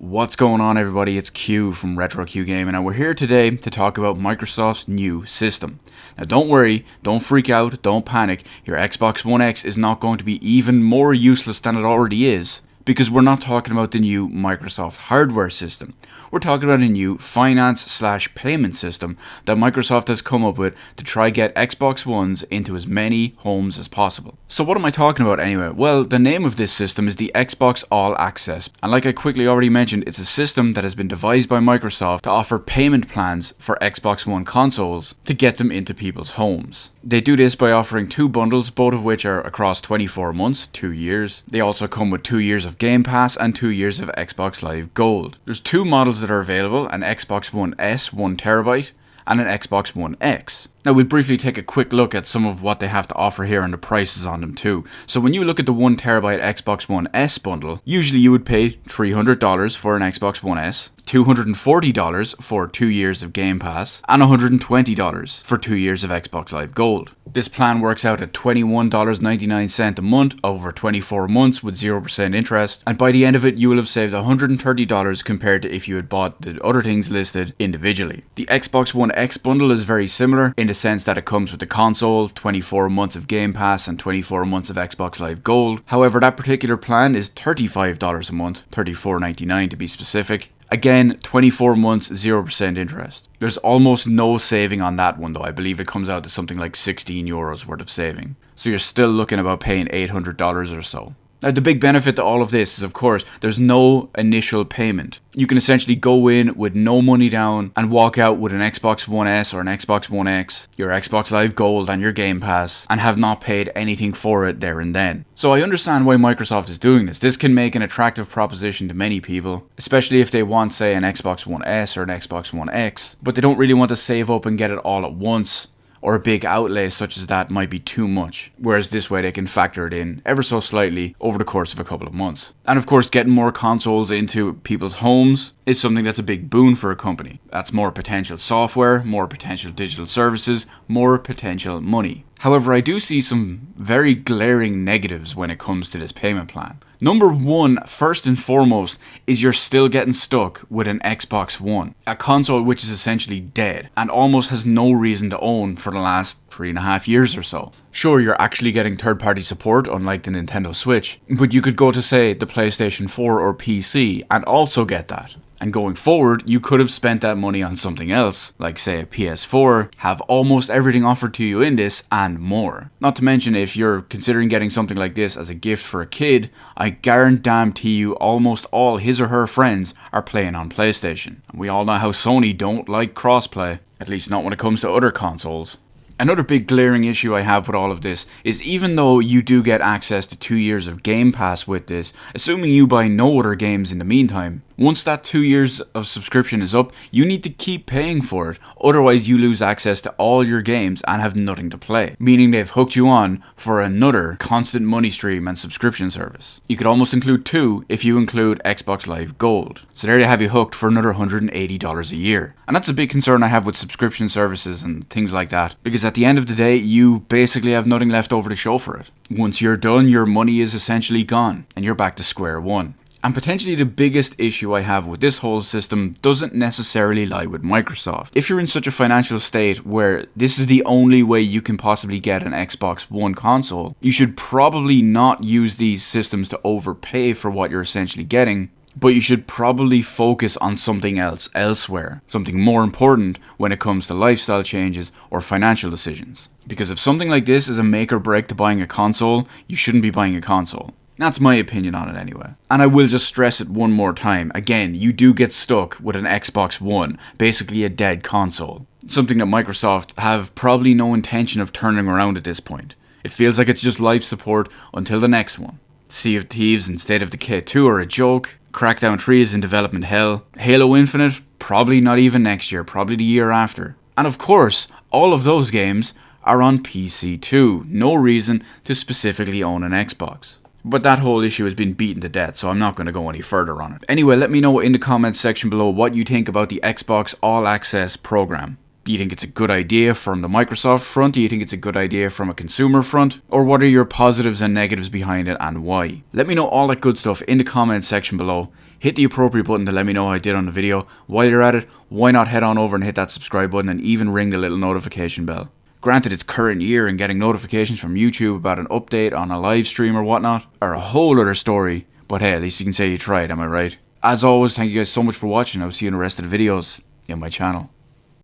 What's going on, everybody? It's Q from RetroQ Gaming, and we're here today to talk about Microsoft's new system. Now don't worry, don't freak out, don't panic. Your Xbox One X is not going to be even more useless than it already is, because we're not talking about the new Microsoft hardware system. We're talking about a new finance/payment system that Microsoft has come up with to try get Xbox Ones into as many homes as possible. So what am I talking about anyway? Well, the name of this system is the Xbox All Access, and like I quickly already mentioned, it's a system that has been devised by Microsoft to offer payment plans for Xbox One consoles to get them into people's homes. They do this by offering two bundles, both of which are across 24 months, 2 years. They also come with 2 years of Game Pass and 2 years of Xbox Live Gold. There's two models that are available, an Xbox One S 1TB and an Xbox One X. Now we'll briefly take a quick look at some of what they have to offer here and the prices on them too. So when you look at the 1TB Xbox One S bundle, usually you would pay $300 for an Xbox One S, $240 for 2 years of Game Pass, and $120 for 2 years of Xbox Live Gold. This plan works out at $21.99 a month over 24 months with 0% interest, and by the end of it you will have saved $130 compared to if you had bought the other things listed individually. The Xbox One X bundle is very similar in the sense that it comes with the console, 24 months of Game Pass and 24 months of Xbox Live Gold. However, that particular plan is $35 a month, $34.99 to be specific. Again, 24 months, 0% interest. There's almost no saving on that one though. I believe it comes out to something like €16 worth of saving. So you're still looking about paying $800 or so. Now the big benefit to all of this is, of course, there's no initial payment. You can essentially go in with no money down and walk out with an Xbox One S or an Xbox One X, your Xbox Live Gold and your Game Pass, and have not paid anything for it there and then. So I understand why Microsoft is doing this. This can make an attractive proposition to many people, especially if they want, say, an Xbox One S or an Xbox One X, but they don't really want to save up and get it all at once, or a big outlay such as that might be too much, whereas this way they can factor it in ever so slightly over the course of a couple of months. And of course, getting more consoles into people's homes is something that's a big boon for a company. That's more potential software, more potential digital services, more potential money. However, I do see some very glaring negatives when it comes to this payment plan. Number one, first and foremost, is you're still getting stuck with an Xbox One, a console which is essentially dead and almost has no reason to own for the last 3.5 years or so. Sure, you're actually getting third-party support unlike the Nintendo Switch, but you could go to, say, the PlayStation 4 or PC and also get that. And going forward, you could have spent that money on something else, like say a PS4, have almost everything offered to you in this and more. Not to mention, if you're considering getting something like this as a gift for a kid, I guarantee you almost all his or her friends are playing on PlayStation. And we all know how Sony don't like crossplay, at least not when it comes to other consoles. Another big glaring issue I have with all of this is even though you do get access to 2 years of Game Pass with this, assuming you buy no other games in the meantime, once that 2 years of subscription is up, you need to keep paying for it, otherwise you lose access to all your games and have nothing to play, meaning they've hooked you on for another constant money stream and subscription service. You could almost include two if you include Xbox Live Gold. So there you have you hooked for another $180 a year. And that's a big concern I have with subscription services and things like that, because at the end of the day, you basically have nothing left over to show for it. Once you're done, your money is essentially gone, and you're back to square one. And potentially the biggest issue I have with this whole system doesn't necessarily lie with Microsoft. If you're in such a financial state where this is the only way you can possibly get an Xbox One console, you should probably not use these systems to overpay for what you're essentially getting, but you should probably focus on something else elsewhere, something more important when it comes to lifestyle changes or financial decisions. Because if something like this is a make or break to buying a console, you shouldn't be buying a console. That's my opinion on it anyway. And I will just stress it one more time. Again, you do get stuck with an Xbox One, basically a dead console. Something that Microsoft have probably no intention of turning around at this point. It feels like it's just life support until the next one. Sea of Thieves and State of Decay 2 are a joke. Crackdown 3 is in development hell. Halo Infinite, probably not even next year, probably the year after. And of course, all of those games are on PC too. No reason to specifically own an Xbox. But that whole issue has been beaten to death, so I'm not going to go any further on it. Anyway, let me know in the comments section below what you think about the Xbox All Access program. Do you think it's a good idea from the Microsoft front? Do you think it's a good idea from a consumer front? Or what are your positives and negatives behind it and why? Let me know all that good stuff in the comments section below. hit the appropriate button to let me know how I did on the video. While you're at it, why not head on over and hit that subscribe button and even ring the little notification bell. Granted, it's current year and getting notifications from YouTube about an update on a live stream or whatnot are a whole other story, but hey, at least you can say you tried, am I right? As always, thank you guys so much for watching. I'll see you in the rest of the videos in my channel.